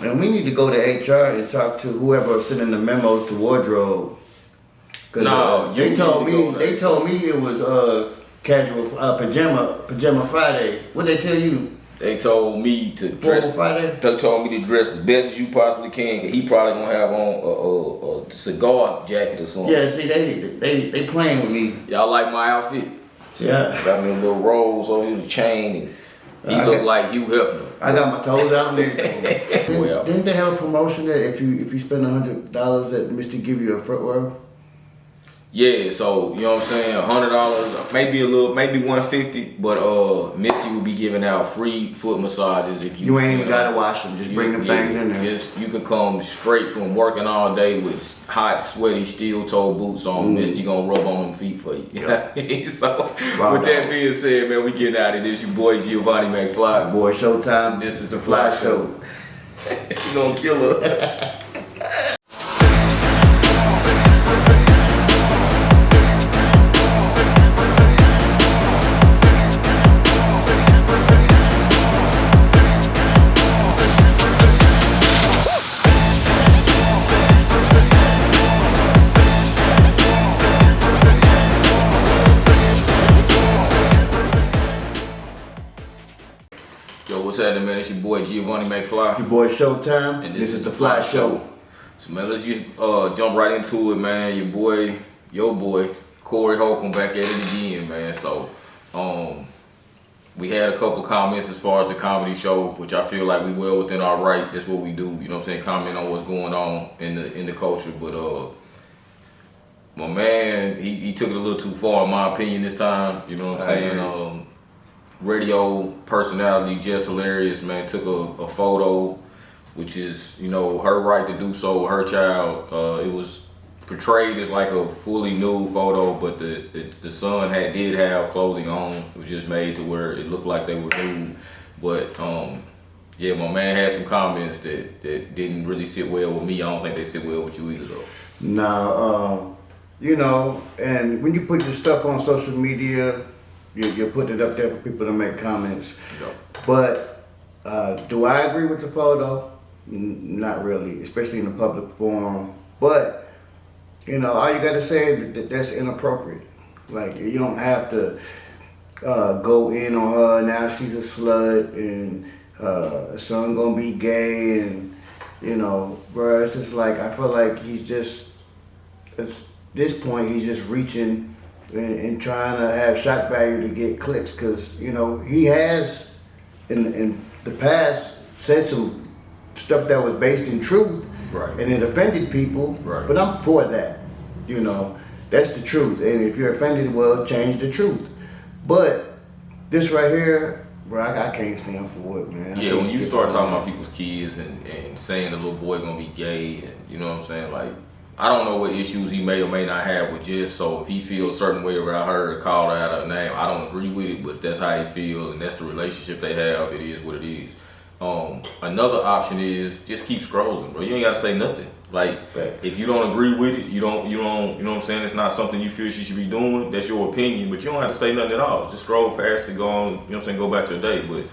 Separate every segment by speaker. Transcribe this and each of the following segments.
Speaker 1: And we need to go to HR and talk to whoever sending the memos to wardrobe.
Speaker 2: No,
Speaker 1: they told me it was casual pajama Friday. What they tell you?
Speaker 2: They told me to dress.
Speaker 1: Friday.
Speaker 2: They told me to dress as best as you possibly can. Cause he probably gonna have on a cigar jacket or something.
Speaker 1: Yeah, see, they playing with me.
Speaker 2: Y'all like my outfit?
Speaker 1: Yeah.
Speaker 2: Got me a little rolls over here, the chain, and he look like Hugh Hefner.
Speaker 1: I got my toes out and everything.
Speaker 2: Well,
Speaker 1: didn't they have a promotion that if you spend $100 that Mr. give you a footwear?
Speaker 2: Yeah, so you know what I'm saying, $100, maybe $150, but Misty will be giving out free foot massages if you.
Speaker 1: You ain't even gotta wash them, just bring them things in there.
Speaker 2: Just you can come straight from working all day with hot, sweaty, steel-toe boots on. Misty gonna rub on them feet for you. Yeah. So with that being said, man, we getting out of this. Your boy Giovanni McFly.
Speaker 1: Boy, Showtime.
Speaker 2: This is the Fly Show. You gonna kill her. What's happening, man? It's your boy Giovanni McFly.
Speaker 1: Your boy Showtime.
Speaker 2: And this is the Fly Show. So man, let's just jump right into it, man. Your boy, Corey Holcomb back at it again, man. So we had a couple comments as far as the comedy show, which I feel like we well within our right. That's what we do, you know what I'm saying? Comment on what's going on in the culture. But my man, he took it a little too far in my opinion this time, you know what I'm saying? Radio personality Jess Hilarious, man, took a photo, which is, you know, her right to do so with her child. It was portrayed as like a fully nude photo, but the son did have clothing on. It was just made to where it looked like they were nude. But yeah, my man had some comments that didn't really sit well with me. I don't think they sit well with you either, though.
Speaker 1: No, you know, and when you put your stuff on social media, you're putting it up there for people to make comments.
Speaker 2: Yep.
Speaker 1: But do I agree with the photo? Not really, especially in a public forum. But, you know, all you got to say is that that's inappropriate. Like, you don't have to go in on her, now she's a slut, and her son gonna be gay, and, you know, bro, it's just like, I feel like he's just, at this point, he's just reaching and trying to have shock value to get clicks, because, you know, he has in the past said some stuff that was based in truth,
Speaker 2: right,
Speaker 1: and it offended people,
Speaker 2: right.
Speaker 1: But I'm for that, you know, that's the truth, and if you're offended, well, change the truth. But this right here, bro, I can't stand for it, man.
Speaker 2: Yeah, when you start talking about people's kids and saying the little boy gonna be gay, and you know what I'm saying, like, I don't know what issues he may or may not have with Jess, so if he feels a certain way about her or called her out her name, I don't agree with it, but that's how he feels, and that's the relationship they have. It is what it is. Another option is just keep scrolling, bro. You ain't gotta say nothing. Like, if you don't agree with it, you know what I'm saying, it's not something you feel she should be doing, that's your opinion, but you don't have to say nothing at all. Just scroll past it, go on, you know what I'm saying, go back to your day. But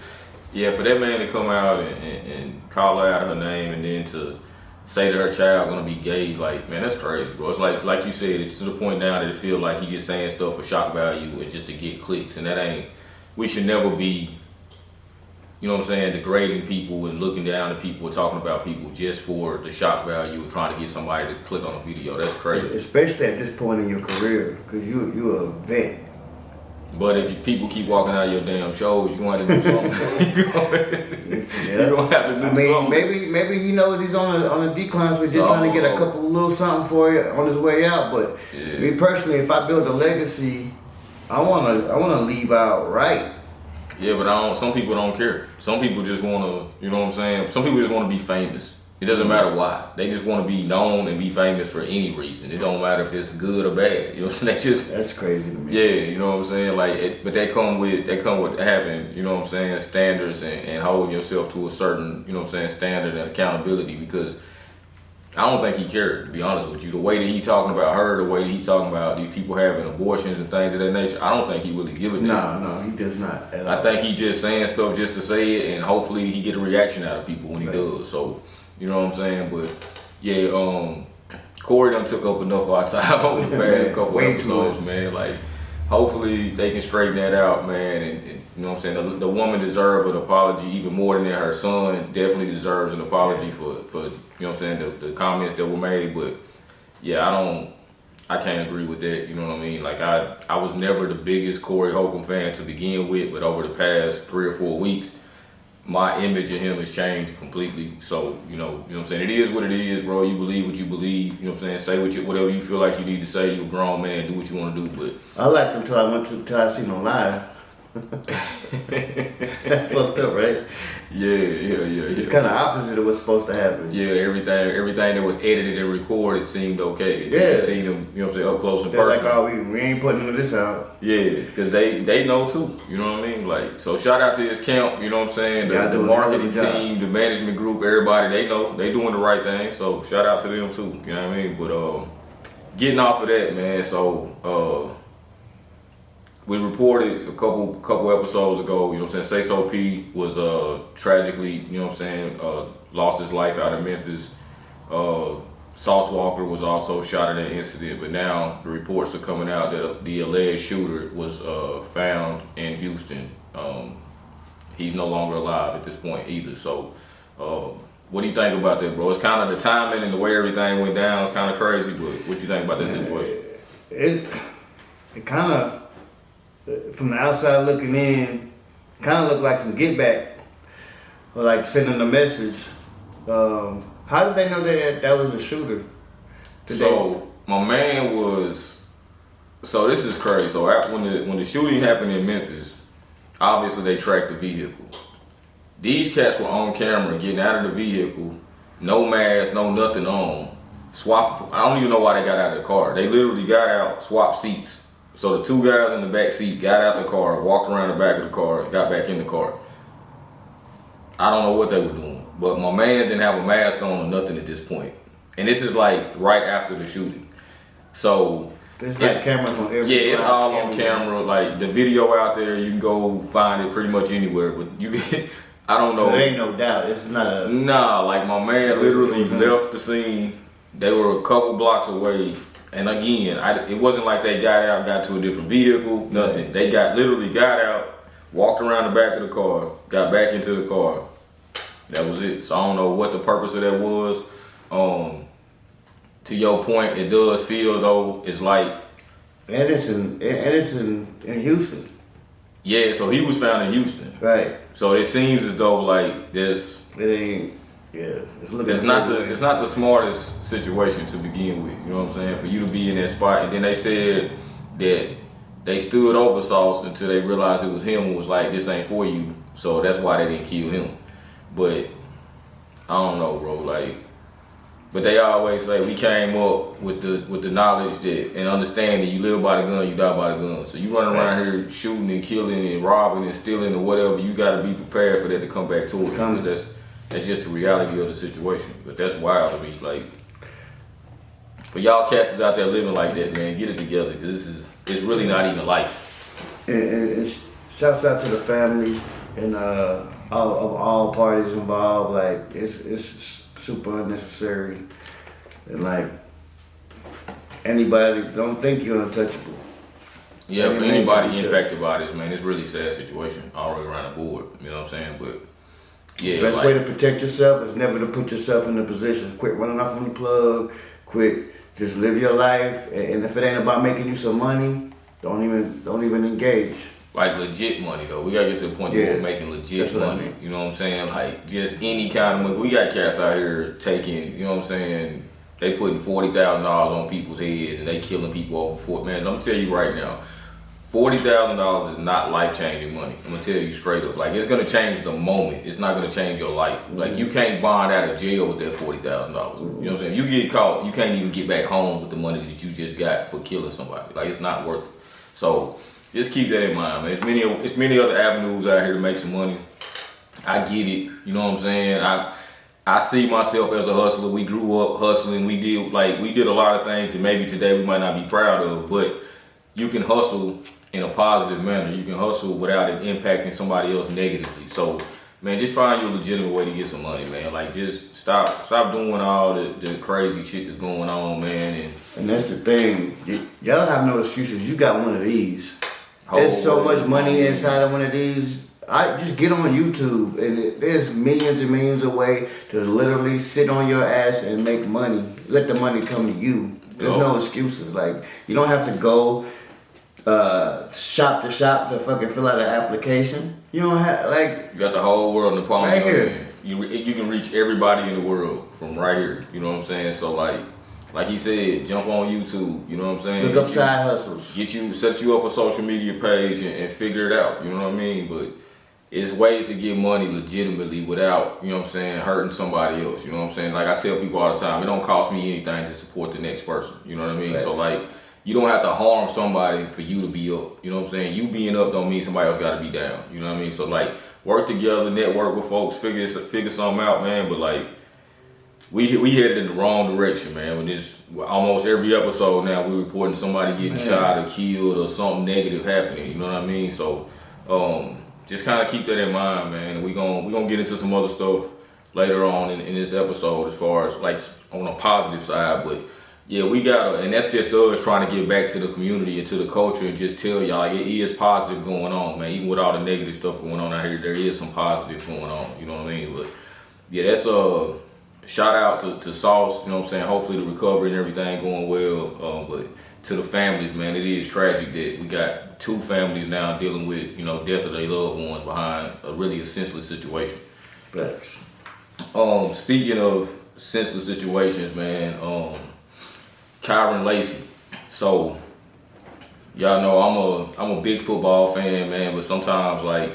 Speaker 2: yeah, for that man to come out and call her out her name and then to say that her child gonna be gay, like, man, that's crazy, bro. It's like you said, it's to the point now that it feel like he just saying stuff for shock value and just to get clicks, and that ain't, we should never be, you know what I'm saying, degrading people and looking down at people and talking about people just for the shock value of trying to get somebody to click on a video. That's crazy.
Speaker 1: Especially at this point in your career, because you're a vet.
Speaker 2: But if people keep walking out of your damn shows, you're going to have to do something. You're going to have to do something.
Speaker 1: Maybe he knows he's on a decline, so he's just trying to get a couple little something for you on his way out. But me personally, if I build a legacy, I wanna leave out right.
Speaker 2: Yeah, but some people don't care. Some people just want to, you know what I'm saying? Some people just want to be famous. It doesn't matter why. They just want to be known and be famous for any reason. It don't matter if it's good or bad. You know what I'm saying?
Speaker 1: That's crazy to me.
Speaker 2: Yeah, you know what I'm saying? Like, but they come with having, you know what I'm saying, standards and holding yourself to a certain, you know what I'm saying, standard and accountability, because I don't think he cared, to be honest with you. The way that he's talking about her, the way that he's talking about these people having abortions and things of that nature, I don't think he really give a damn.
Speaker 1: No, he does not.
Speaker 2: I think he just saying stuff just to say it, and hopefully he get a reaction out of people when he does. So You know what I'm saying? But yeah, Corey done took up enough of our time over the past couple episodes, man. Like, hopefully they can straighten that out, man. And you know what I'm saying? The woman deserves an apology even more than that. Her son definitely deserves an apology for you know what I'm saying, the comments that were made. But yeah, I can't agree with that. You know what I mean? Like, I was never the biggest Corey Holcomb fan to begin with, but over the past 3 or 4 weeks, my image of him has changed completely. So, you know what I'm saying? It is what it is, bro. You believe what you believe. You know what I'm saying? Say whatever you feel like you need to say. You're a grown man. Do what you want to do. But
Speaker 1: I liked him till I seen him live. That's fucked up, right?
Speaker 2: Yeah.
Speaker 1: It's kind of opposite of what's supposed to happen.
Speaker 2: Yeah, everything that was edited and recorded seemed okay.
Speaker 1: Yeah.
Speaker 2: You seen them, you know what I'm saying, up close and
Speaker 1: They're
Speaker 2: personal.
Speaker 1: like, oh, we ain't putting none of this out.
Speaker 2: Yeah, because they know too, you know what I mean? Like, so shout out to his camp, you know what I'm saying? The marketing team, the management group, everybody, they know, they doing the right thing. So shout out to them too, you know what I mean? But getting off of that, man, so we reported a couple episodes ago, you know what I'm saying, Sauso P was tragically, you know what I'm saying, lost his life out in Memphis. Sauce Walker was also shot in that incident, but now the reports are coming out that the alleged shooter was found in Houston. He's no longer alive at this point either. So what do you think about that, bro? It's kind of the timing and the way everything went down is kind of crazy, but what do you think about that situation?
Speaker 1: It kind of, from the outside looking in, kind of looked like some get back, or like sending a message. How did they know that was a shooter?
Speaker 2: My man was. So this is crazy. So when the shooting happened in Memphis, obviously they tracked the vehicle. These cats were on camera getting out of the vehicle, no mask, no nothing on. I don't even know why they got out of the car. They literally got out, swapped seats. So the 2 guys in the back seat got out the car, walked around the back of the car, got back in the car. I don't know what they were doing, but my man didn't have a mask on or nothing at this point. And this is like right after the shooting. So
Speaker 1: there's like cameras on every.
Speaker 2: Yeah, it's all on camera. Like the video out there, you can go find it pretty much anywhere. But you, I don't know.
Speaker 1: So there ain't no doubt. It's not a.
Speaker 2: Nah, like my man literally left the scene. They were a couple blocks away. And again, it wasn't like they got to a different vehicle, nothing.
Speaker 1: Right.
Speaker 2: They literally got out, walked around the back of the car, got back into the car. That was it. So I don't know what the purpose of that was. To your point, it does feel though, it's like.
Speaker 1: And it's in Houston.
Speaker 2: Yeah, so he was found in Houston.
Speaker 1: Right.
Speaker 2: So it seems as though like It's not the smartest situation to begin with. You know what I'm saying? For you to be in that spot, and then they said that they stood over Sauce until they realized it was him and was like, "This ain't for you." So that's why they didn't kill him. But I don't know, bro. Like, but they always say we came up with the knowledge that and understanding you live by the gun, you die by the gun. So you run around here shooting and killing and robbing and stealing or whatever, you got to be prepared for that to come back to it. That's just the reality of the situation. But that's wild to me. Like, for y'all cats out there living like that, man, get it together. Cause it's really not even life.
Speaker 1: And shouts out to the family and all parties involved. Like it's super unnecessary. And like anybody, don't think you're untouchable.
Speaker 2: Yeah, for anybody impacted by this, man, it's really a sad situation all the way around the board. You know what I'm saying? But yeah,
Speaker 1: best way to protect yourself is never to put yourself in a position. Quit running off on the plug. Quit. Just live your life. And if it ain't about making you some money, don't even engage.
Speaker 2: Like legit money though. We gotta get to the point where we're making legit money. You know what I'm saying? Like just any kind of money. We got cats out here taking, you know what I'm saying? They putting $40,000 on people's heads and they killing people over for it. Man, let me tell you right now. $40,000 is not life-changing money. I'm gonna tell you straight up. Like, it's gonna change the moment. It's not gonna change your life. Like, you can't bond out of jail with that $40,000. You know what I'm saying? You get caught, you can't even get back home with the money that you just got for killing somebody. Like, it's not worth it. So just keep that in mind, man. There's many other avenues out here to make some money. I get it. You know what I'm saying? I see myself as a hustler. We grew up hustling. We did a lot of things that maybe today we might not be proud of, but you can hustle in a positive manner. You can hustle without it impacting somebody else negatively. So man, just find you a legitimate way to get some money, man. Like, just stop doing all the crazy shit that's going on, man.
Speaker 1: And that's the thing. Y'all don't have no excuses. You got one of these. There's so much money inside of one of these. I just get on YouTube, and there's millions and millions of ways to literally sit on your ass and make money. Let the money come to you. There's no excuses. Like, you don't have to go shop to shop to fucking fill out an application. You don't have, like,
Speaker 2: you got the whole world in the palm
Speaker 1: right
Speaker 2: of your
Speaker 1: here.
Speaker 2: hand. You can reach everybody in the world from right here. You know what I'm saying? So like he said, jump on YouTube. You know what I'm saying?
Speaker 1: Look up side hustles.
Speaker 2: Set you up a social media page and figure it out. You know what I mean? But it's ways to get money legitimately without, you know what I'm saying, hurting somebody else. You know what I'm saying? Like I tell people all the time, it don't cost me anything to support the next person. You know what I mean? Right. So like, you don't have to harm somebody for you to be up. You know what I'm saying? You being up don't mean somebody else got to be down. You know what I mean? So like, work together, network with folks, figure something out, man. But like, we headed in the wrong direction, man. When this almost every episode now, we reporting somebody getting shot or killed or something negative happening. You know what I mean? So just kind of keep that in mind, man. And we gonna get into some other stuff later on in this episode as far as like on a positive side. But yeah, we gotta, and that's just us trying to get back to the community and to the culture and just tell y'all like, it is positive going on, man. Even with all the negative stuff going on out here, there is some positive going on. You know what I mean? But yeah, that's shout out to Sauce. You know what I'm saying? Hopefully the recovery and everything going well. But to the families, man, it is tragic that we got 2 families now dealing with, you know, death of their loved ones behind a really senseless situation.
Speaker 1: Thanks.
Speaker 2: Speaking of senseless situations, man, Kyren Lacy. So y'all know I'm a big football fan, man, but sometimes like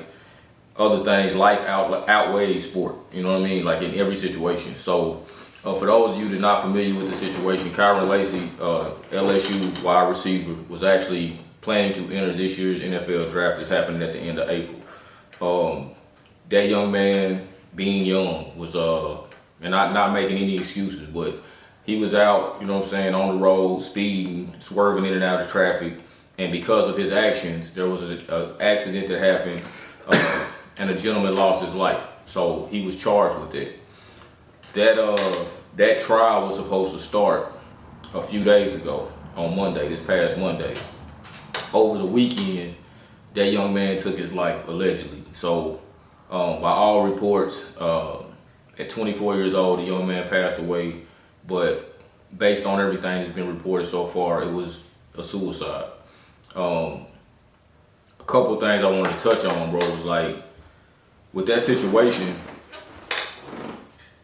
Speaker 2: other things, life outweighs sport. You know what I mean? Like in every situation. So for those of you that are not familiar with the situation, Kyren Lacy, LSU wide receiver, was actually planning to enter this year's NFL draft. That's happening at the end of April. That young man, being young, was and not making any excuses, but he was out, you know what I'm saying, on the road, speeding, swerving in and out of traffic, and because of his actions, there was an accident that happened, and a gentleman lost his life. So he was charged with it. That trial was supposed to start a few days ago on Monday, this past Monday. Over the weekend, that young man took his life, allegedly. So by all reports, at 24 years old, the young man passed away, but based on everything that's been reported so far, it was a suicide. A couple things I wanted to touch on, bro, was like, with that situation,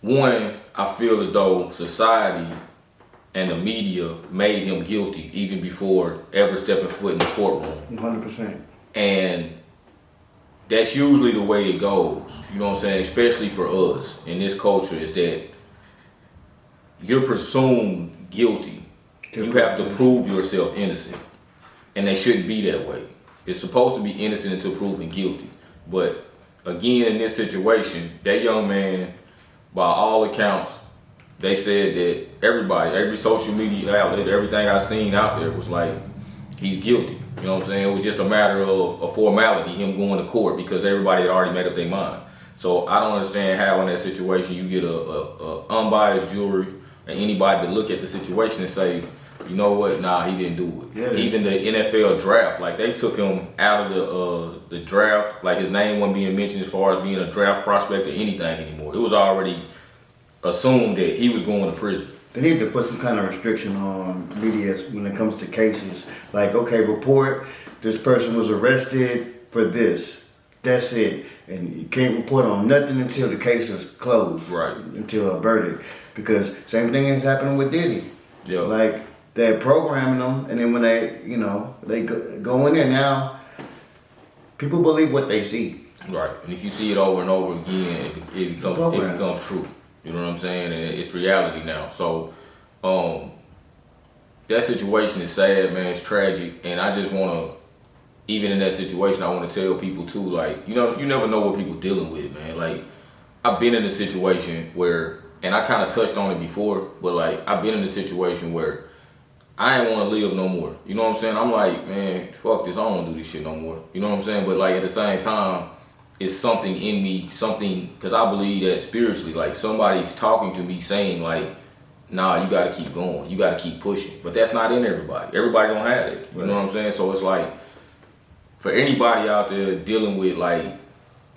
Speaker 2: one, I feel as though society and the media made him guilty even before ever stepping foot in the courtroom.
Speaker 1: 100%.
Speaker 2: And that's usually the way it goes, you know what I'm saying, especially for us in this culture, is that you're presumed guilty. You have to prove yourself innocent. And they shouldn't be that way. It's supposed to be innocent until proven guilty. But again, in this situation, that young man, by all accounts, they said that every social media outlet, everything I seen out there was like, he's guilty. You know what I'm saying? It was just a matter of a formality, him going to court, because everybody had already made up their mind. So I don't understand how in that situation you get a unbiased jury and anybody to look at the situation and say, you know what, nah, he didn't do it. Yeah, even the NFL draft, like they took him out of the draft, like his name wasn't being mentioned as far as being a draft prospect or anything anymore. It was already assumed that he was going to prison.
Speaker 1: They need to put some kind of restriction on media when it comes to cases. Like, okay, report this person was arrested for this. That's it. And you can't report on nothing until the case is closed.
Speaker 2: Right.
Speaker 1: Until a verdict. Because same thing is happening with Diddy.
Speaker 2: Yeah.
Speaker 1: Like, they're programming them, and then when they, you know, they go in there now, people believe what they see.
Speaker 2: Right. And if you see it over and over again, it becomes true. You know what I'm saying? And it's reality now. So, that situation is sad, man. It's tragic. And I just want to, even in that situation, I want to tell people too, like, you know, you never know what people dealing with, man. Like, I've been in a situation where, and I kind of touched on it before, but like, I've been in a situation where I ain't want to live no more. You know what I'm saying? I'm like, man, fuck this. I don't want to do this shit no more. You know what I'm saying? But like, at the same time, it's something in me, because I believe that spiritually, like somebody's talking to me saying like, nah, you gotta keep going, you gotta keep pushing. But that's not in everybody. Everybody don't have it. You know what I'm saying? So it's like, for anybody out there dealing with like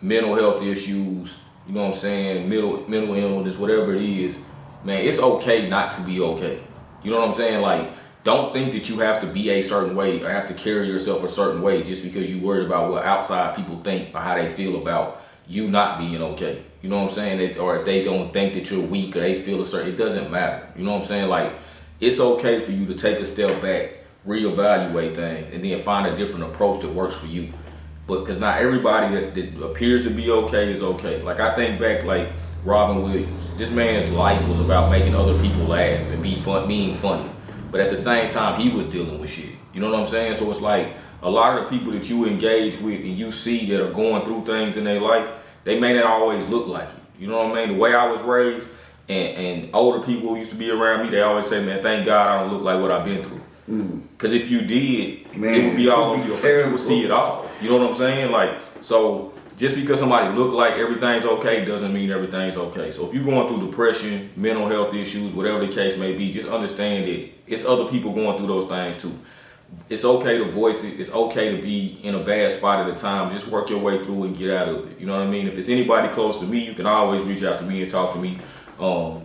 Speaker 2: mental health issues, you know what I'm saying, mental illness, whatever it is, man, it's okay not to be okay. You know what I'm saying? Like, don't think that you have to be a certain way or have to carry yourself a certain way just because you worried about what outside people think or how they feel about you not being okay. You know what I'm saying? Or if they don't think that you're weak or they feel a certain, it doesn't matter. You know what I'm saying? Like, it's okay for you to take a step back, reevaluate things, and then find a different approach that works for you. But because not everybody that appears to be okay is okay. Like, I think back, like Robin Williams. This man's life was about making other people laugh and being funny. But at the same time, he was dealing with shit. You know what I'm saying? So it's like a lot of the people that you engage with and you see that are going through things in their life, they may not always look like you. You know what I mean? The way I was raised and older people who used to be around me, they always say, man, thank God I don't look like what I've been through. Because if you did, man, it would be all over your face. You would see it all. You know what I'm saying? Like, so just because somebody look like everything's okay doesn't mean everything's okay. So if you're going through depression, mental health issues, whatever the case may be, just understand that it's other people going through those things too. It's okay to voice it. It's okay to be in a bad spot at a time. Just work your way through and get out of it. You know what I mean? If it's anybody close to me, you can always reach out to me and talk to me.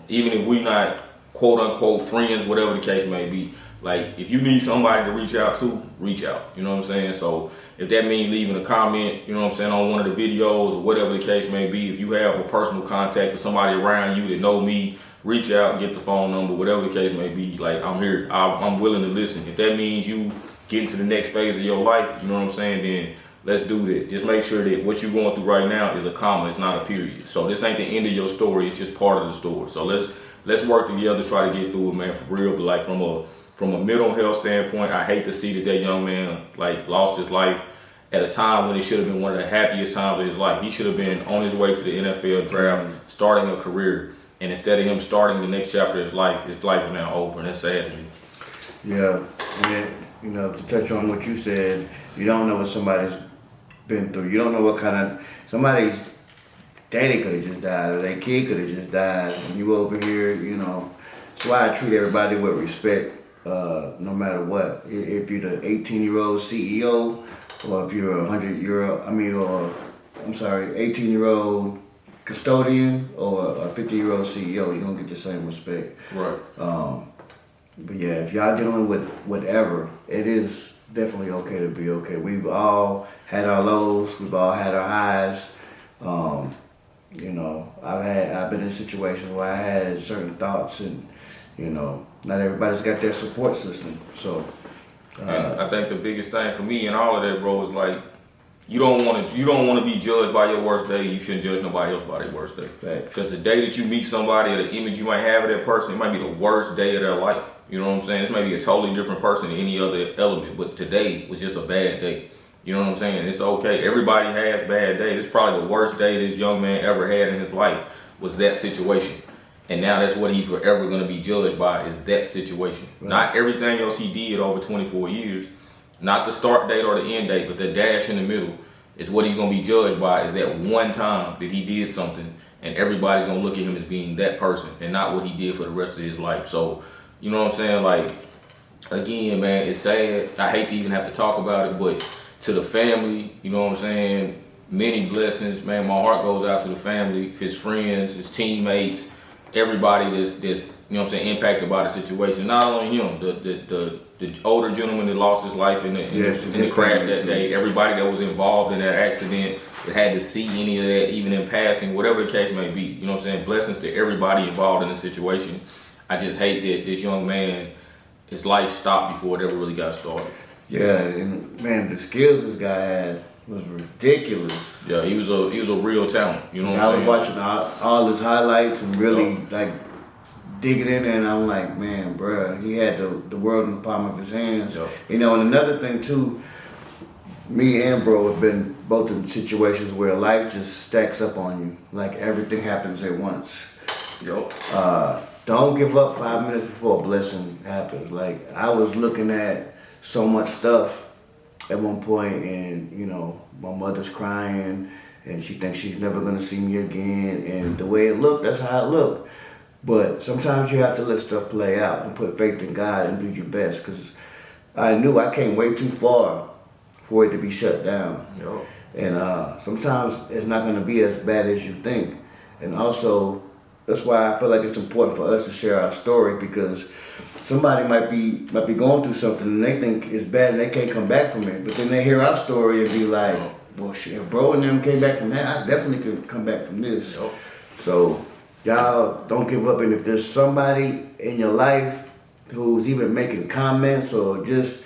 Speaker 2: Even if we not quote unquote friends, whatever the case may be. Like, if you need somebody to reach out to, reach out. You know what I'm saying? So if that means leaving a comment, you know what I'm saying, on one of the videos or whatever the case may be, if you have a personal contact with somebody around you that know me, reach out, get the phone number, whatever the case may be. Like, I'm here. I'm willing to listen. If that means you get to the next phase of your life, you know what I'm saying, then let's do that. Just make sure that what you're going through right now is a comma. It's not a period. So this ain't the end of your story. It's just part of the story. So let's work together, try to get through it, man, for real. But like from a mental health standpoint, I hate to see that young man like lost his life at a time when it should have been one of the happiest times of his life. He should have been on his way to the NFL draft, starting a career, and instead of him starting the next chapter of his life is now over, and that's sad to me.
Speaker 1: Yeah, and you know, to touch on what you said, you don't know what somebody's been through. You don't know what kind of somebody's daddy could have just died, or their kid could have just died, and you over here, you know. That's why I treat everybody with respect. No matter what, if you're the 18-year-old CEO, or if you're 18-year-old custodian, or a 50-year-old CEO, you're gonna get the same respect.
Speaker 2: Right.
Speaker 1: But yeah, if y'all dealing with whatever, it is definitely okay to be okay. We've all had our lows, we've all had our highs. You know, I've been in situations where I had certain thoughts, and you know, not everybody's got their support system. So
Speaker 2: and I think the biggest thing for me and all of that, bro, is like you don't want to be judged by your worst day. You shouldn't judge nobody else by their worst day. Because the day that you meet somebody, or the image you might have of that person, it might be the worst day of their life. You know what I'm saying? This may be a totally different person than any other element, but today was just a bad day. You know what I'm saying? It's okay. Everybody has bad days. It's probably the worst day this young man ever had in his life was that situation. And now that's what he's forever going to be judged by, is that situation. Right. Not everything else he did over 24 years. Not the start date or the end date, but the dash in the middle is what he's going to be judged by, is that one time that he did something, and everybody's going to look at him as being that person and not what he did for the rest of his life. So, you know what I'm saying? Like, again, man, it's sad. I hate to even have to talk about it, but to the family, you know what I'm saying? Many blessings, man. My heart goes out to the family, his friends, his teammates, everybody that's you know what I'm saying, impacted by the situation. Not only him, the older gentleman that lost his life in the crash that day, everybody that was involved in that accident, that had to see any of that, even in passing, whatever the case may be. You know what I'm saying? Blessings to everybody involved in the situation. I just hate that this young man, his life stopped before it ever really got started.
Speaker 1: Yeah, and man, the skills this guy had was ridiculous.
Speaker 2: Yeah, he was a real talent. You know what I'm saying?
Speaker 1: I was watching all his highlights and really like digging in there, and I'm like, man, bruh, he had the world in the palm of his hands.
Speaker 2: Yep.
Speaker 1: You know, and another thing too, me and bro have been both in situations where life just stacks up on you, like everything happens at once.
Speaker 2: Yep.
Speaker 1: Don't give up 5 minutes before a blessing happens. Like, I was looking at so much stuff at one point, and you know, my mother's crying, and she thinks she's never gonna see me again. And the way it looked, that's how it looked. But sometimes you have to let stuff play out and put faith in God and do your best. Because I knew I came way too far for it to be shut down.
Speaker 2: Yo.
Speaker 1: And sometimes it's not gonna be as bad as you think. And also, that's why I feel like it's important for us to share our story, because somebody might be going through something and they think it's bad and they can't come back from it. But then they hear our story and be like, well, shit, if bro and them came back from that, I definitely could come back from this.
Speaker 2: Yo.
Speaker 1: So y'all don't give up. And if there's somebody in your life who's even making comments or just,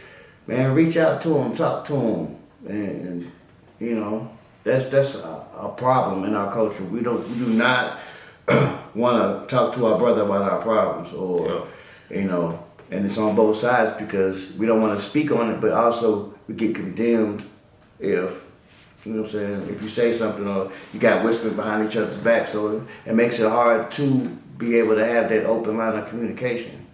Speaker 1: man, reach out to them, talk to them. And you know, that's a problem in our culture. We do not want to talk to our brother about our problems, or you know, and it's on both sides, because we don't want to speak on it, but also we get condemned if, you know what I'm saying, if you say something or you got whispering behind each other's back. So it makes it hard to be able to have that open line of communication.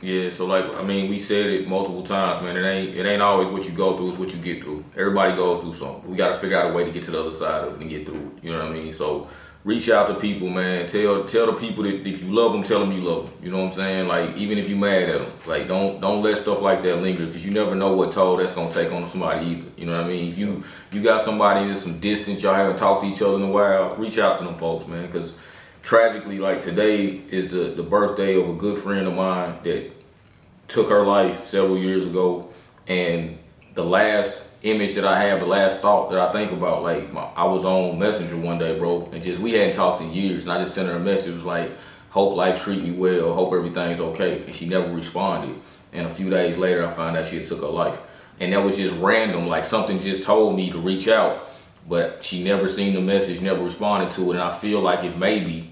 Speaker 2: Yeah, so like, I mean, we said it multiple times, man. It ain't always what you go through, it's what you get through. Everybody goes through something. We got to figure out a way to get to the other side of it and get through it. You know what I mean? So reach out to people, man. Tell the people that if you love them, tell them you love them. You know what I'm saying? Like, even if you mad at them, like, don't let stuff like that linger, because you never know what toll that's gonna take on somebody either. You know what I mean? If you got somebody that's some distance, y'all haven't talked to each other in a while, reach out to them folks, man. Because tragically, like, today is the birthday of a good friend of mine that took her life several years ago, and the last image that I have, the last thought that I think about, like, I was on Messenger one day, bro, and just, we hadn't talked in years, and I just sent her a message. It was like, hope life's treating you well, hope everything's okay, and she never responded. And a few days later, I found out she had took her life, and that was just random, like something just told me to reach out, but she never seen the message, never responded to it, and I feel like if maybe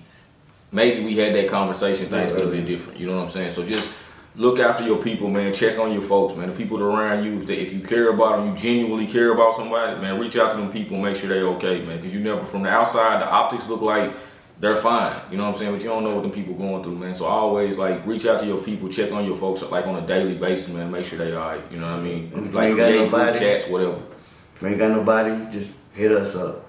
Speaker 2: we had that conversation, things could have been different. You know what I'm saying? So just look after your people, man. Check on your folks, man. The people that are around you, if you care about them, you genuinely care about somebody, man, reach out to them people, make sure they're okay, man. Because you never, from the outside, the optics look like they're fine. You know what I'm saying? But you don't know what them people going through, man. So always, like, reach out to your people, check on your folks, like, on a daily basis, man. Make sure they all right. You know what I mean?
Speaker 1: And if
Speaker 2: like,
Speaker 1: you ain't got nobody,
Speaker 2: chats, whatever.
Speaker 1: If you ain't got nobody, just hit us up.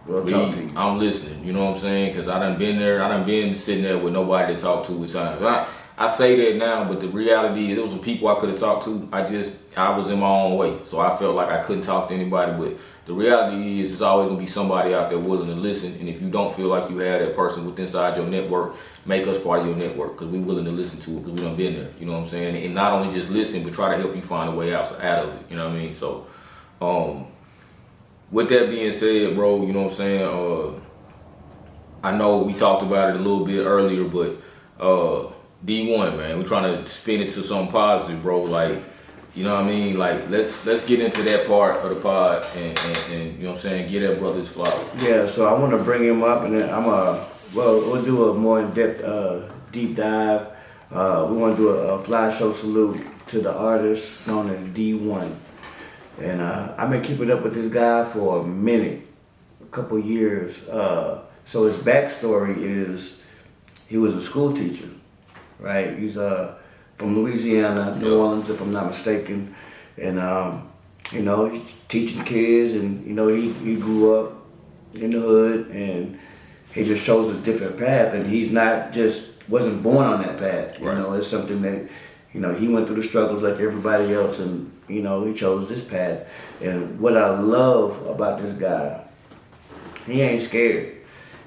Speaker 1: We'll talk to you.
Speaker 2: I'm listening. You know what I'm saying? Because I done been there. I done been sitting there with nobody to talk to at times. I say that now, but the reality is there was some people I could have talked to. I was in my own way. So I felt like I couldn't talk to anybody. But the reality is there's always going to be somebody out there willing to listen. And if you don't feel like you have that person within inside your network, make us part of your network, because we're willing to listen to it, because we done been there. You know what I'm saying? And not only just listen, but try to help you find a way out of it. You know what I mean? So, with that being said, bro, you know what I'm saying? I know we talked about it a little bit earlier, but D1, man, we're trying to spin it to something positive, bro. Like, you know what I mean? Like, let's get into that part of the pod and you know what I'm saying, get that brother's flowers.
Speaker 1: Yeah, so I want to bring him up, and then we'll do a more in-depth deep dive. We want to do a fly show salute to the artist known as D1. And I've been keeping up with this guy for a minute, a couple years. So his backstory is he was a school teacher, right? He's from Louisiana, New Orleans, if I'm not mistaken. And, you know, he's teaching kids, and, you know, he grew up in the hood, and he just chose a different path. And he's not just, wasn't born on that path. You know, it's something that, you know, he went through the struggles like everybody else, and, you know, he chose this path. And what I love about this guy, he ain't scared.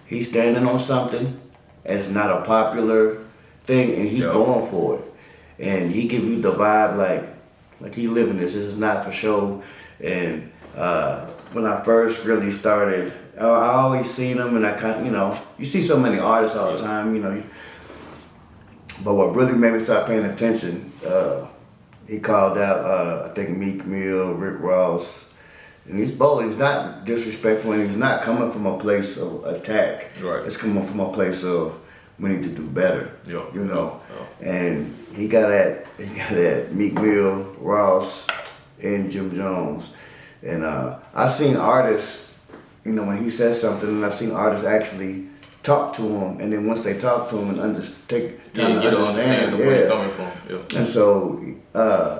Speaker 1: He's standing on something that's not a popular thing, and he's going for it. And he give you the vibe like he living this. This is not for show. And when I first really started, I always seen him, and I kind of, you know, you see so many artists all the time, you know. But what really made me start paying attention, he called out, I think, Meek Mill, Rick Ross. And he's bold. He's not disrespectful, and he's not coming from a place of attack.
Speaker 2: Right.
Speaker 1: It's coming from a place of, we need to do better.
Speaker 2: Yeah.
Speaker 1: You know. Yeah. And he got at Meek Mill, Ross, and Jim Jones. And I've seen artists, you know, when he says something, and I've seen artists actually talk to him, and then once they talk to him and take time to understand
Speaker 2: where he's coming from. Yeah.
Speaker 1: And so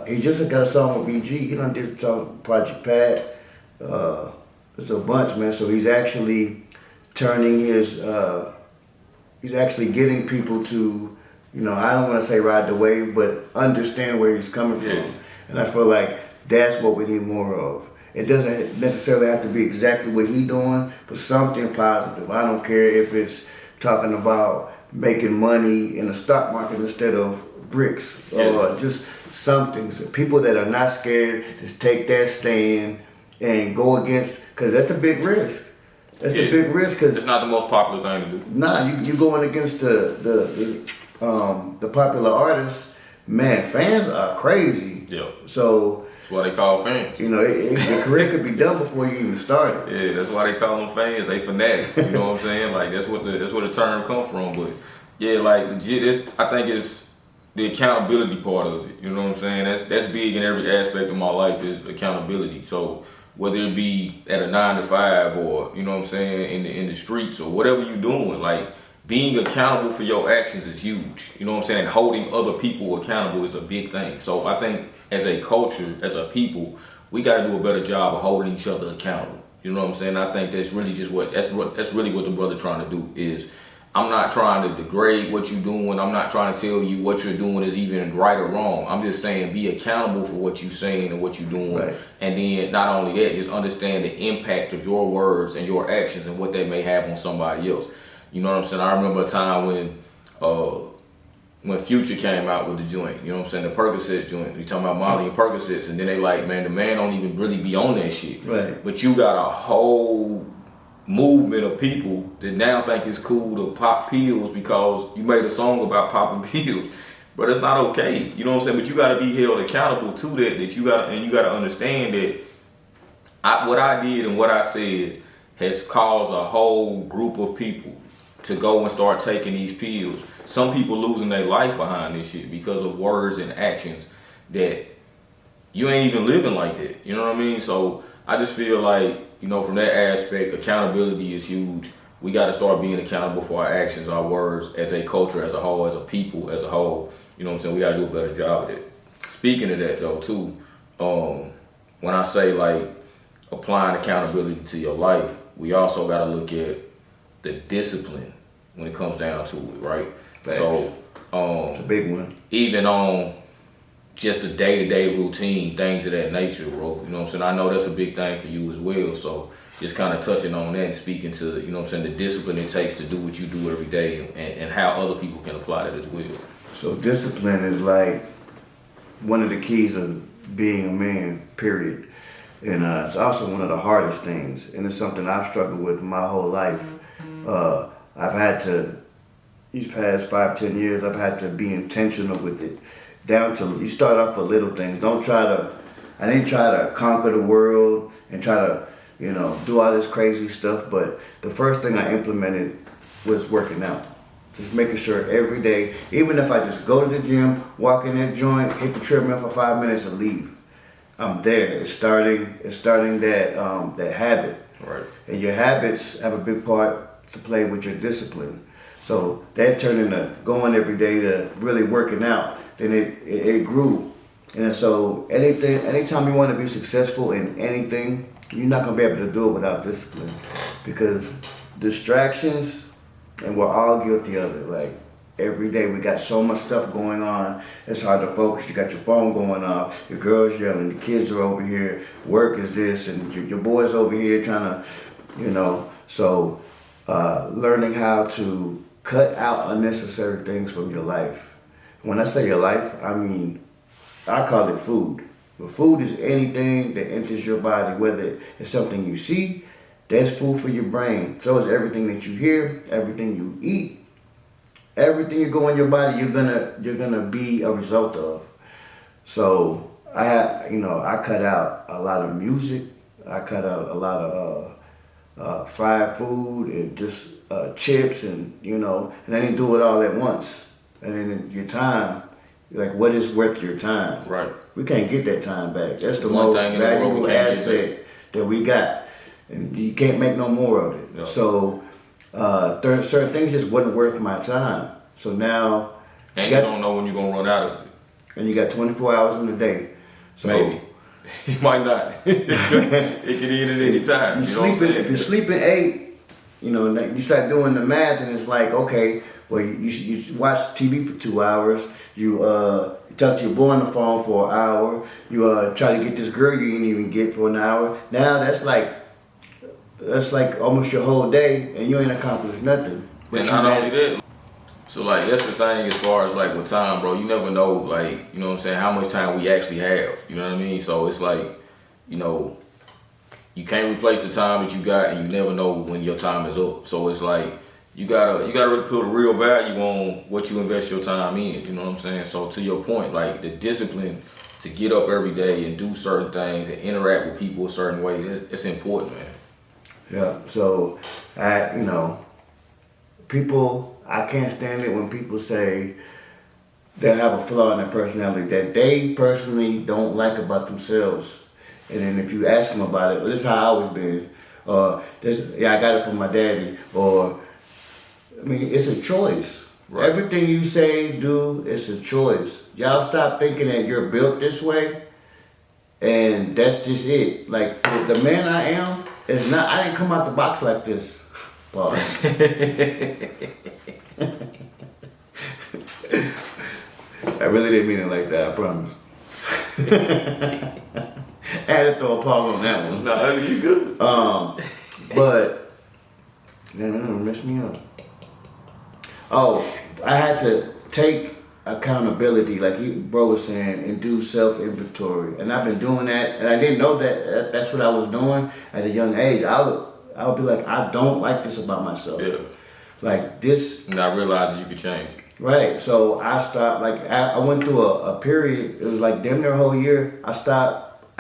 Speaker 1: he just got a song with BG. He done did a song with Project Pat. It's a bunch, man. So he's actually turning his, he's actually getting people to, I don't want to say ride the wave, but understand where he's coming from.
Speaker 2: Yeah.
Speaker 1: And I feel like that's what we need more of. It doesn't necessarily have to be exactly what he's doing, but something positive. I don't care if it's talking about making money in the stock market instead of bricks, or just something. So people that are not scared to take that stand and go against, because that's a big risk. That's a big risk, because
Speaker 2: it's not the most popular thing to do.
Speaker 1: nah, you going against the popular artists. Man, fans are crazy.
Speaker 2: Yeah.
Speaker 1: So
Speaker 2: That's why they call fans.
Speaker 1: your career could be done before you even started.
Speaker 2: Yeah, that's why they call them fans. They fanatics. You know what I'm saying? Like that's where the term come from. But yeah, like legit, I think it's the accountability part of it. You know what I'm saying? That's big in every aspect of my life, is accountability. So whether it be at a 9 to 5 or, you know what I'm saying, in the streets or whatever you're doing, like being accountable for your actions is huge. You know what I'm saying? Holding other people accountable is a big thing. So I think as a culture, as a people, we got to do a better job of holding each other accountable. You know what I'm saying? I think that's really just that's really what the brother trying to do is. I'm not trying to degrade what you're doing. I'm not trying to tell you what you're doing is even right or wrong. I'm just saying be accountable for what you're saying and what you're doing.
Speaker 1: Right.
Speaker 2: And then not only that, just understand the impact of your words and your actions and what they may have on somebody else. You know what I'm saying? I remember a time when Future came out with the joint, you know what I'm saying, the Percocet joint. We talking about Molly and Percocets, and then they like, man, the man don't even really be on that shit.
Speaker 1: Right.
Speaker 2: But you got a whole movement of people that now think it's cool to pop pills because you made a song about popping pills. But it's not okay. You know what I'm saying? But you gotta be held accountable to that you gotta understand that what I did and what I said has caused a whole group of people to go and start taking these pills. Some people losing their life behind this shit because of words and actions that you ain't even living like that. You know what I mean? So I just feel like, from that aspect, accountability is huge. We got to start being accountable for our actions, our words, as a culture, as a whole, as a people, as a whole. You know what I'm saying? We got to do a better job of it. Speaking of that, though, too, when I say, like, applying accountability to your life, we also got to look at the discipline when it comes down to it, right?
Speaker 1: Facts.
Speaker 2: So,
Speaker 1: It's a big one.
Speaker 2: even on just the day-to-day routine, things of that nature, bro. You know what I'm saying? I know that's a big thing for you as well. So just kind of touching on that and speaking to, you know what I'm saying, the discipline it takes to do what you do every day and how other people can apply that as well.
Speaker 1: So discipline is like one of the keys of being a man, period. And it's also one of the hardest things. And it's something I've struggled with my whole life. I've had to, these past 5-10 years, I've had to be intentional with it. Down to, you start off with little things. I didn't try to conquer the world and try to, do all this crazy stuff. But the first thing I implemented was working out. Just making sure every day, even if I just go to the gym, walk in that joint, hit the treadmill for 5 minutes and leave, I'm there. It's starting that habit.
Speaker 2: Right. And
Speaker 1: your habits have a big part to play with your discipline. So that turned into going every day to really working out. Then it grew. And so anytime you want to be successful in anything, you're not going to be able to do it without discipline. Because distractions, and we're all guilty of it. Like every day we got so much stuff going on, it's hard to focus. You got your phone going off, your girl's yelling, the kids are over here, work is this, and your boy's over here trying to, So learning how to cut out unnecessary things from your life. When I say your life, I mean, I call it food. But food is anything that enters your body, whether it's something you see, that's food for your brain. So is everything that you hear, everything you eat, everything you go in your body, you're gonna be a result of. So I cut out a lot of music. I cut out a lot of fried food and just chips and I didn't do it all at once. And then your time, like what is worth your time?
Speaker 2: Right.
Speaker 1: We can't get that time back. That's the
Speaker 2: one
Speaker 1: most
Speaker 2: thing in the world we
Speaker 1: valuable
Speaker 2: can't get
Speaker 1: asset that we got. And you can't make no more of it.
Speaker 2: Yep.
Speaker 1: So certain things just wasn't worth my time. So now
Speaker 2: you don't know when you're gonna run out of it.
Speaker 1: And you got 24 hours in the day. So
Speaker 2: Maybe. You might not. It could end at any time. You know what I'm saying?
Speaker 1: If you're sleeping 8, you know, you start doing the math, and it's like, okay, well, you watch TV for 2 hours. You talk to your boy on the phone for an hour. You try to get this girl you didn't even get for an hour. Now that's like almost your whole day, and you ain't accomplished nothing. But
Speaker 2: and not only that, so like that's the thing as far as like with time, bro. You never know, like, you know what I'm saying, how much time we actually have. You know what I mean? So it's like, you know, you can't replace the time that you got, and you never know when your time is up. So it's like you gotta really put a real value on what you invest your time in. You know what I'm saying? So to your point, like the discipline to get up every day and do certain things and interact with people a certain way, it's important, man.
Speaker 1: Yeah. So people, I can't stand it when people say they have a flaw in their personality that they personally don't like about themselves. And then if you ask them about it, well, this is how I always been. I got it from my daddy. Or, I mean, it's a choice. Right. Everything you say, do, it's a choice. Y'all stop thinking that you're built this way, and that's just it. Like, the man I am is not, I didn't come out the box like this. Pause. I really didn't mean it like that, I promise. I had to throw a pause on that one.
Speaker 2: No, you good.
Speaker 1: But, man, that messed me up. Oh, I had to take accountability, like bro was saying, and do self-inventory. And I've been doing that, and I didn't know that that's what I was doing at a young age. I would be like, I don't like this about myself.
Speaker 2: Yeah.
Speaker 1: Like this.
Speaker 2: And I realized you could change it.
Speaker 1: Right. So I stopped, like, I went through a period, it was like damn near a whole year. I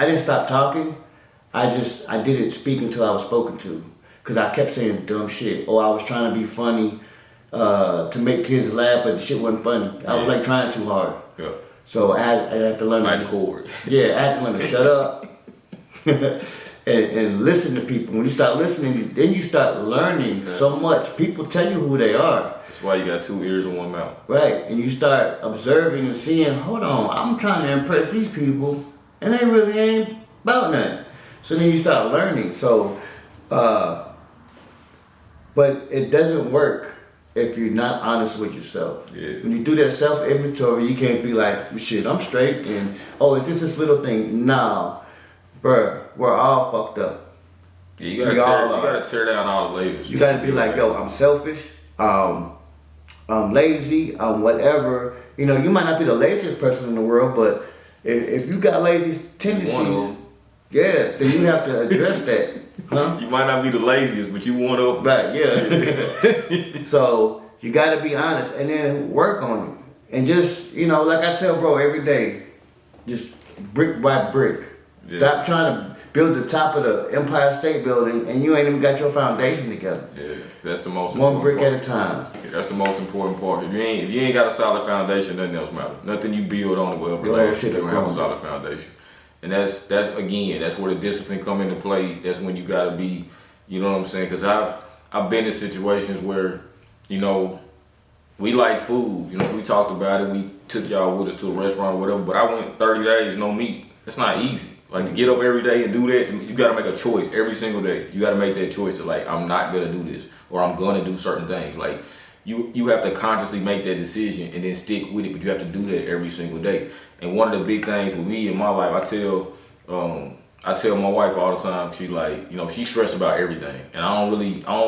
Speaker 1: didn't stop talking. I didn't speak until I was spoken to. Because I kept saying dumb shit. Or I was trying to be funny to make kids laugh, but the shit wasn't funny. I was like trying too hard.
Speaker 2: Yeah.
Speaker 1: So I had to learn
Speaker 2: like chord.
Speaker 1: Yeah, I had to learn to shut up and listen to people. When you start listening, then you start learning so much. People tell you who they are.
Speaker 2: That's why you got 2 ears and 1 mouth.
Speaker 1: Right, and you start observing and seeing, hold on, I'm trying to impress these people, and they really ain't about nothing. So then you start learning. So, but it doesn't work if you're not honest with yourself.
Speaker 2: Yeah.
Speaker 1: When you do that self-inventory, you can't be like, shit, I'm straight, and it's just this little thing. No, bruh, we're all fucked up.
Speaker 2: Yeah, you gotta tear down all the labels.
Speaker 1: You gotta be like, yo, I'm selfish, I'm lazy, whatever. You know, you might not be the laziest person in the world, but if you got lazy tendencies, yeah, then you have to address that. Huh?
Speaker 2: You might not be the laziest, but you want to.
Speaker 1: Right, yeah. So you got to be honest and then work on it. And just, like I tell bro every day, just brick by brick. Yeah. Stop trying to build the top of the Empire State Building and you ain't even got your foundation together.
Speaker 2: Yeah, that's the most
Speaker 1: important.
Speaker 2: One
Speaker 1: brick
Speaker 2: part.
Speaker 1: At a time.
Speaker 2: Yeah, that's the most important part. If you ain't got a solid foundation, nothing else matters. Nothing you build on it will ever last. You don't have a solid foundation. And that's where the discipline come into play. That's when you gotta be, you know what I'm saying? Because I've been in situations where, we like food. We talked about it. We took y'all with us to a restaurant or whatever. But I went 30 days no meat. It's not easy. Like to get up every day and do that, you gotta make a choice every single day. You gotta make that choice to like, I'm not gonna do this, or I'm gonna do certain things. Like you have to consciously make that decision and then stick with it. But you have to do that every single day. And one of the big things with me in my life, I tell my wife all the time. She like, she's stressed about everything, and I don't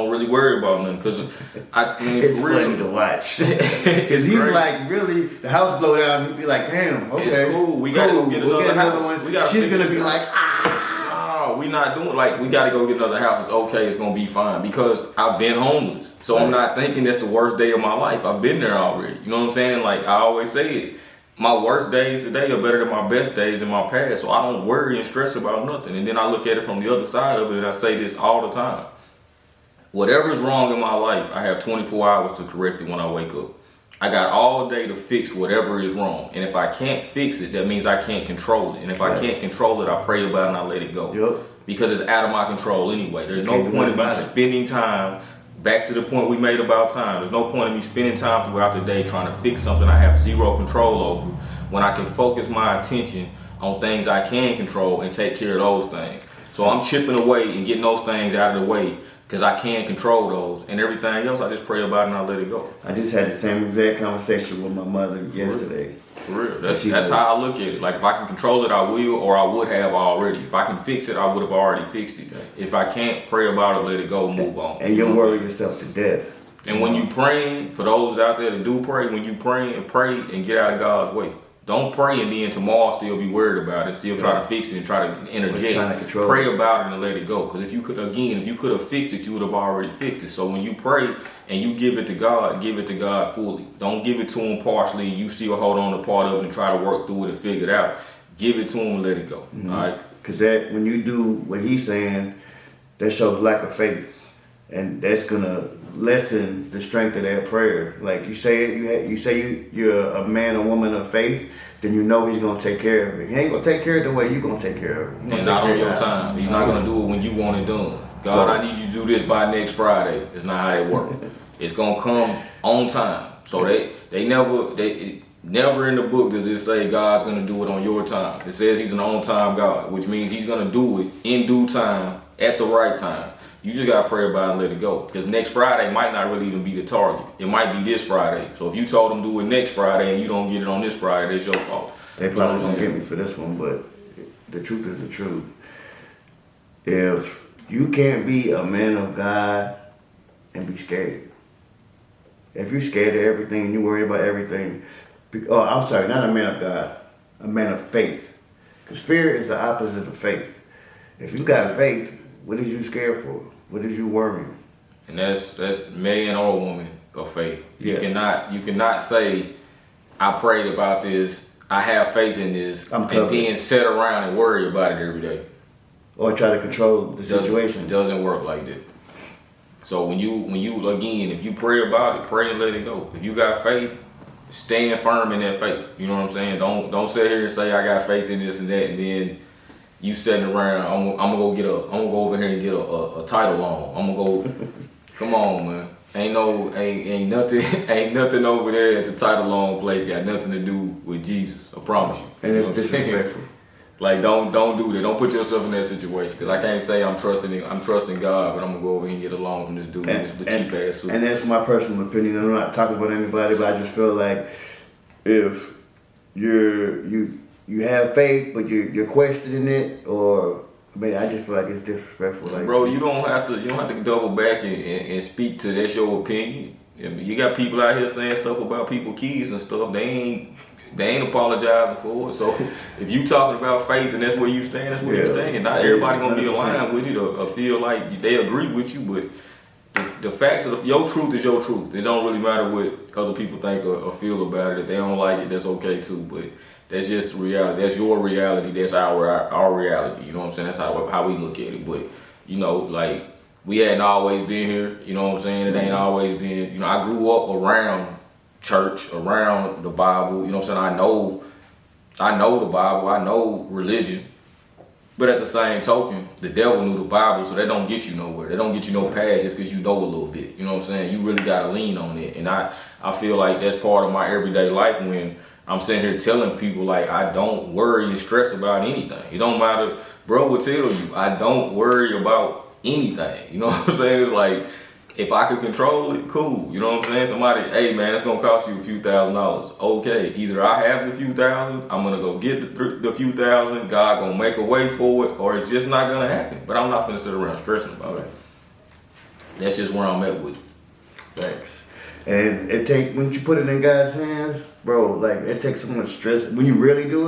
Speaker 2: really worry about nothing because
Speaker 1: it's funny to watch. Because he's like, really, the house blow down. He'd be like, damn, okay,
Speaker 2: it's cool. We gotta go get another house.
Speaker 1: One. She's gonna be like,
Speaker 2: no, we not doing we gotta go get another house. It's okay. It's gonna be fine because I've been homeless, so I'm not thinking that's the worst day of my life. I've been there already. You know what I'm saying? Like I always say it. My worst days today are better than my best days in my past, so I don't worry and stress about nothing. And then I look at it from the other side of it, and I say this all the time. Whatever is wrong in my life, I have 24 hours to correct it when I wake up. I got all day to fix whatever is wrong. And if I can't fix it, that means I can't control it. And if I can't control it, I pray about it and I let it go.
Speaker 1: Yep.
Speaker 2: Because it's out of my control anyway. There's no point in me spending time. Back to the point we made about time. There's no point in me spending time throughout the day trying to fix something I have zero control over when I can focus my attention on things I can control and take care of those things. So I'm chipping away and getting those things out of the way because I can control those, and everything else I just pray about and I let it go.
Speaker 1: I just had the same exact conversation with my mother yesterday.
Speaker 2: For real. That's how I look at it. Like, if I can control it, I will, or I would have already. If I can fix it, I would have already fixed it. If I can't, pray about it, let it go, move on.
Speaker 1: And you'll worry yourself to death.
Speaker 2: And when you praying, for those out there that do pray, when you pray and get out of God's way. Don't pray and then tomorrow still be worried about it, still try to fix it and try to interject. Pray about it and let it go. Because if you could have fixed it, you would have already fixed it. So when you pray and you give it to God fully. Don't give it to him partially. You still hold on to part of it and try to work through it and figure it out. Give it to him and let it go.
Speaker 1: Mm-hmm.
Speaker 2: All right?
Speaker 1: Because that, when you do what he's saying, that shows lack of faith. And that's going to lessen the strength of that prayer. Like you say, you're a man or woman of faith, then you know he's gonna take care of it. He ain't gonna take care of it the way you gonna take care of it.
Speaker 2: And not on your time. He's not gonna do it when you want it done. God, I need you to do this by next Friday. It's not how it works. It's gonna come on time. So they never in the book does it say God's gonna do it on your time. It says he's an on-time God, which means he's gonna do it in due time at the right time. You just gotta pray about it and let it go. Because next Friday might not really even be the target. It might be this Friday. So if you told them do it next Friday and you don't get it on this Friday, that's your fault.
Speaker 1: They probably gonna get me for this one, but the truth is the truth. If you can't be a man of God and be scared, if you're scared of everything and you worry about everything, I'm sorry, not a man of God, a man of faith. Because fear is the opposite of faith. If you got faith, what is you scared for? What is you worrying?
Speaker 2: And that's man or woman of faith. You
Speaker 1: Yeah.
Speaker 2: cannot say, I prayed about this, I have faith in this, and then sit around and worry about it every day.
Speaker 1: Or try to control the situation.
Speaker 2: It doesn't work like that. So when you again, if you pray about it, pray and let it go. If you got faith, stand firm in that faith. You know what I'm saying? Don't sit here and say I got faith in this and that, and then you sitting around. I'm gonna go over here and get a title loan. I'm gonna go. Come on, man. Ain't nothing over there at the title loan place got nothing to do with Jesus. I promise you.
Speaker 1: And
Speaker 2: You
Speaker 1: it's
Speaker 2: know what I'm saying?
Speaker 1: disrespectful.
Speaker 2: Like don't do that. Don't put yourself in that situation. Cause I can't say I'm trusting God, but I'm gonna go over here and get a loan from this dude with the cheap ass suit.
Speaker 1: And that's my personal opinion. I'm not talking about anybody, but I just feel like if you have faith, but you're questioning it, or I just feel like it's disrespectful. Like,
Speaker 2: bro, you don't have to double back and speak to that's your opinion. I mean, you got people out here saying stuff about people's kids and stuff. They ain't apologizing for it. So if you talking about faith and that's where you stand, that's where you stand. Not everybody gonna be aligned with it or feel like they agree with you, but the facts of your truth is your truth. It don't really matter what other people think or feel about it. If they don't like it, that's okay too. But that's just reality. That's your reality. That's our reality. You know what I'm saying? That's how we look at it. But like we hadn't always been here. You know what I'm saying? It ain't always been. I grew up around church, around the Bible. You know what I'm saying? I know the Bible. I know religion. But at the same token, the devil knew the Bible, so that don't get you nowhere. That don't get you no pass just because you know a little bit. You know what I'm saying? You really got to lean on it. And I feel like that's part of my everyday life when I'm sitting here telling people, like, I don't worry and stress about anything. It don't matter. Bro will tell you, I don't worry about anything. You know what I'm saying? It's like, if I could control it, cool. You know what I'm saying? Somebody, hey man, it's gonna cost you a few $1,000s. Okay, either I have the few thousand, I'm gonna go get the few thousand, God gonna make a way for it, or it's just not gonna happen. But I'm not gonna sit around stressing about it. That's just where I'm at with it.
Speaker 1: Thanks. And when you put it in God's hands, bro, like it takes so much stress. When you really do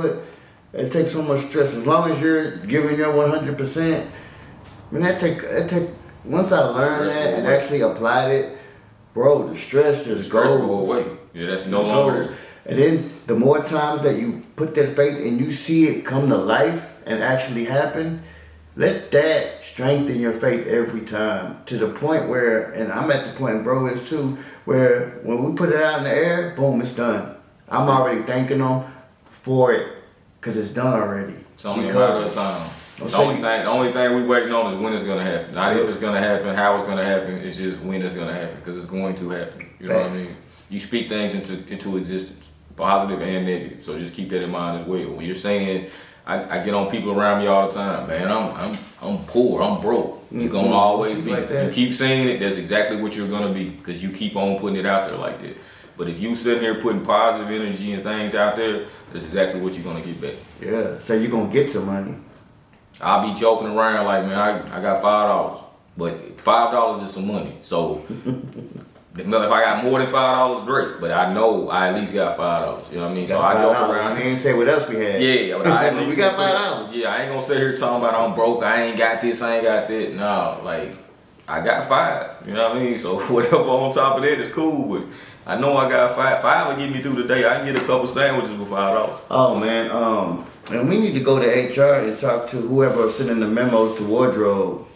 Speaker 1: it takes so much stress. As long as you're giving your 100%, that take. Once I learned that and actually applied it, bro, the stress just goes.
Speaker 2: Go away. Yeah, that's no longer.
Speaker 1: And then the more times that you put that faith and you see it come to life and actually happen, let that strengthen your faith every time to the point where, and I'm at the point, bro, is too, where when we put it out in the air, boom, it's done. I'm already thanking them for it because it's done already.
Speaker 2: It's only a matter of time. The only thing we waiting on is when it's gonna happen. Not if it's gonna happen, how it's gonna happen. It's just when it's gonna happen because it's going to happen. You know what I mean? You speak things into existence, positive and negative. So just keep that in mind as well. When you're saying, I get on people around me all the time, man. I'm poor, I'm broke. You're gonna always be.
Speaker 1: Like that.
Speaker 2: You keep saying it, that's exactly what you're gonna be, because you keep on putting it out there like that. But if you sitting there putting positive energy and things out there, that's exactly what you're gonna get back.
Speaker 1: Yeah, so you're gonna get some money.
Speaker 2: I'll be joking around like, man, I got $5, but $5 is some money. So if I got more than $5, great. But I know I at least got $5. You know what I mean? So I joke around.
Speaker 1: We didn't say what else we had.
Speaker 2: Yeah, but I at least
Speaker 1: we got $5.
Speaker 2: Yeah, I ain't gonna sit here talking about I'm broke. I ain't got this. I ain't got that. No, like I got $5. You know what I mean? So whatever on top of that is cool. But I know I got $5 will get me through the day. I can get a couple sandwiches for $5.
Speaker 1: Oh man, and we need to go to HR and talk to whoever sending the memos to wardrobe.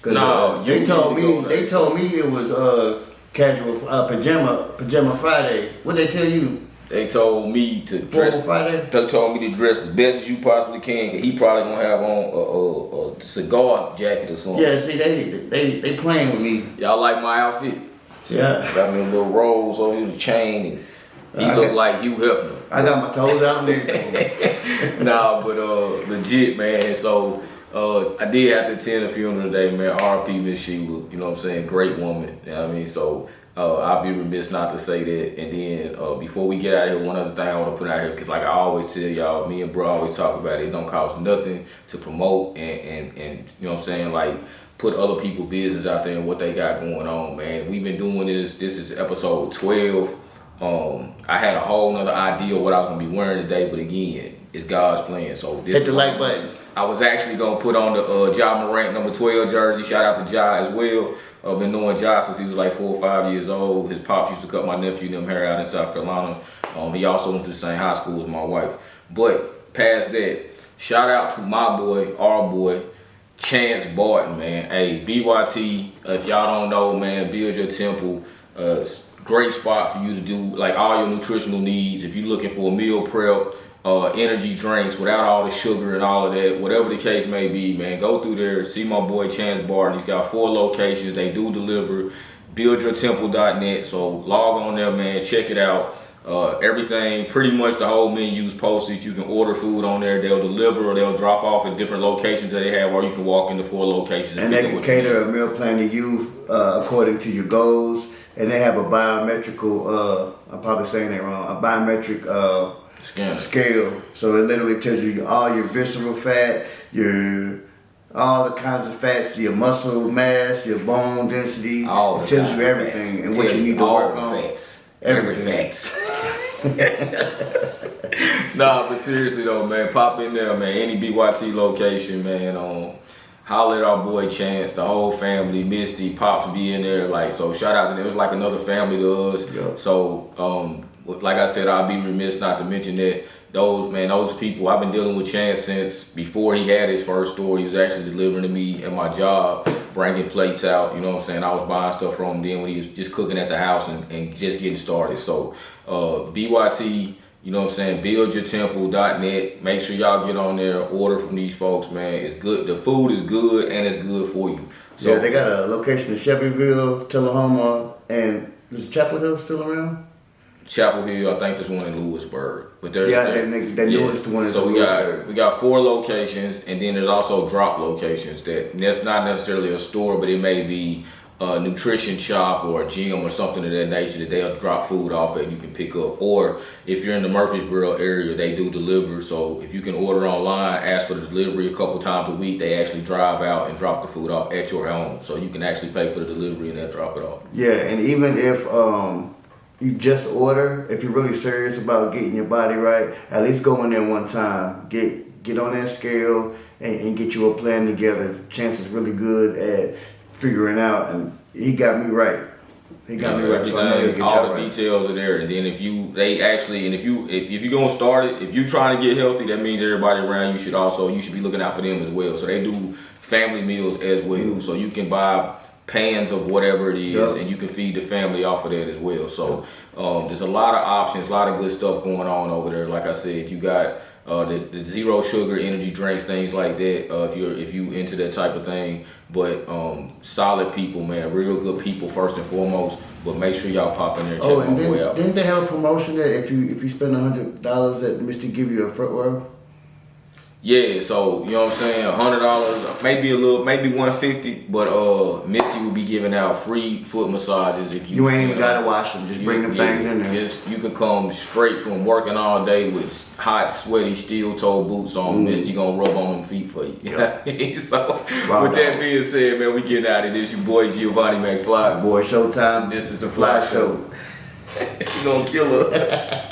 Speaker 2: No,
Speaker 1: they told me it was casual pajama Friday. What they tell you?
Speaker 2: They told me to dress.
Speaker 1: Friday.
Speaker 2: They told me to dress as best as you possibly can, cause he probably gonna have on a cigar jacket or something.
Speaker 1: Yeah, see, they playing with me.
Speaker 2: Y'all like my outfit?
Speaker 1: Yeah.
Speaker 2: Got me a little rose over the chain, and he look like Hugh Hefner.
Speaker 1: I got my toes out there.
Speaker 2: Nah, but legit, man. So I did have to attend a funeral today, man. R.P. Miss Sheila. You know what I'm saying? Great woman. You know what I mean? So I'll be remiss not to say that. And then before we get out of here, one other thing I want to put out here, because like I always tell y'all, me and bro always talk about it. It don't cost nothing to promote and you know what I'm saying, like put other people's business out there and what they got going on, man. We've been doing this. This is episode 12. I had a whole nother idea of what I was gonna be wearing today, but again, it's God's plan. So this
Speaker 1: hit the like button.
Speaker 2: I was actually gonna put on the Ja Morant number 12 jersey. Shout out to Ja as well. I've been knowing Ja since he was like 4 or 5 years old. His pops used to cut my nephew and them hair out in South Carolina. He also went to the same high school as my wife. But past that, shout out to my boy, our boy, Chance Barton, man. Hey, BYT, if y'all don't know, man, Build Your Temple. Great spot for you to do like all your nutritional needs. If you're looking for a meal prep, energy drinks without all the sugar and all of that, whatever the case may be, man, go through there, see my boy Chance Barton. He's got 4 locations. They do deliver. BuildYourTemple.net. So log on there, man. Check it out. Everything, pretty much the whole menu's posted. You can order food on there. They'll deliver or they'll drop off at different locations that they have, or you can walk into 4 locations.
Speaker 1: And they can cater a meal plan to you according to your goals. And they have a biometrical, I'm probably saying it wrong, a biometric scale. So it literally tells you all your visceral fat, all the kinds of fats, your muscle mass, your bone density. It tells you everything and what you need to work on. Everything.
Speaker 2: Nah, but seriously though, man, pop in there, man. Any BYT location, man. Holler at our boy Chance, the whole family, Misty, Pops be in there. Like, so shout out to them. It was like another family to us. Yep. So, like I said, I'll be remiss not to mention that those people, I've been dealing with Chance since before he had his first store. He was actually delivering to me at my job, bringing plates out. You know what I'm saying? I was buying stuff from him then when he was just cooking at the house and just getting started. So, BYT, you know what I'm saying? BuildYourTemple.net. Make sure y'all get on there, order from these folks, man. It's good. The food is good and it's good for you. So,
Speaker 1: yeah, they got a location in Shelbyville, Tullahoma, and is Chapel Hill still around?
Speaker 2: Chapel Hill, I think there's one in Lewisburg. But
Speaker 1: they know it's the one in
Speaker 2: So
Speaker 1: Lewisburg.
Speaker 2: we got 4 locations, and then there's also drop locations that's not necessarily a store, but it may be a nutrition shop or a gym or something of that nature that they'll drop food off and you can pick up. Or if you're in the Murfreesboro area, they do deliver. So if you can order online, ask for the delivery a couple times a week, they actually drive out and drop the food off at your home. So you can actually pay for the delivery and they'll drop it off.
Speaker 1: Yeah, and even if you just order, if you're really serious about getting your body right, at least go in there one time. Get on that scale and get you a plan together. Chance is really good at figuring out, and he got me right. He got me right. So I know he'll get
Speaker 2: all the
Speaker 1: right.
Speaker 2: details are there, and then if you're gonna start it, if you're trying to get healthy, that means everybody around you should be looking out for them as well. So they do family meals as well, so you can buy pans of whatever it is, and you can feed the family off of that as well. So there's a lot of options, a lot of good stuff going on over there. Like I said, you got the zero sugar energy drinks, things like that. If you into that type of thing, but solid people, man, real good people first and foremost. But make sure y'all pop in there and check my boy out.
Speaker 1: Didn't they have a promotion that if you spend $100 that Misty give you a footwear?
Speaker 2: Yeah, so you know what I'm saying, $100, maybe maybe $150, but Misty will be giving out free foot massages if you.
Speaker 1: You ain't even gotta wash them. Just bring them things in there.
Speaker 2: Just you can come straight from working all day with hot, sweaty, steel toe boots on. Misty gonna rub on them feet for you. Yeah. So with that being said, man, we getting out of this. Your boy Giovanni McFly.
Speaker 1: Boy, Showtime.
Speaker 2: This is the Fly Show. You gonna kill her.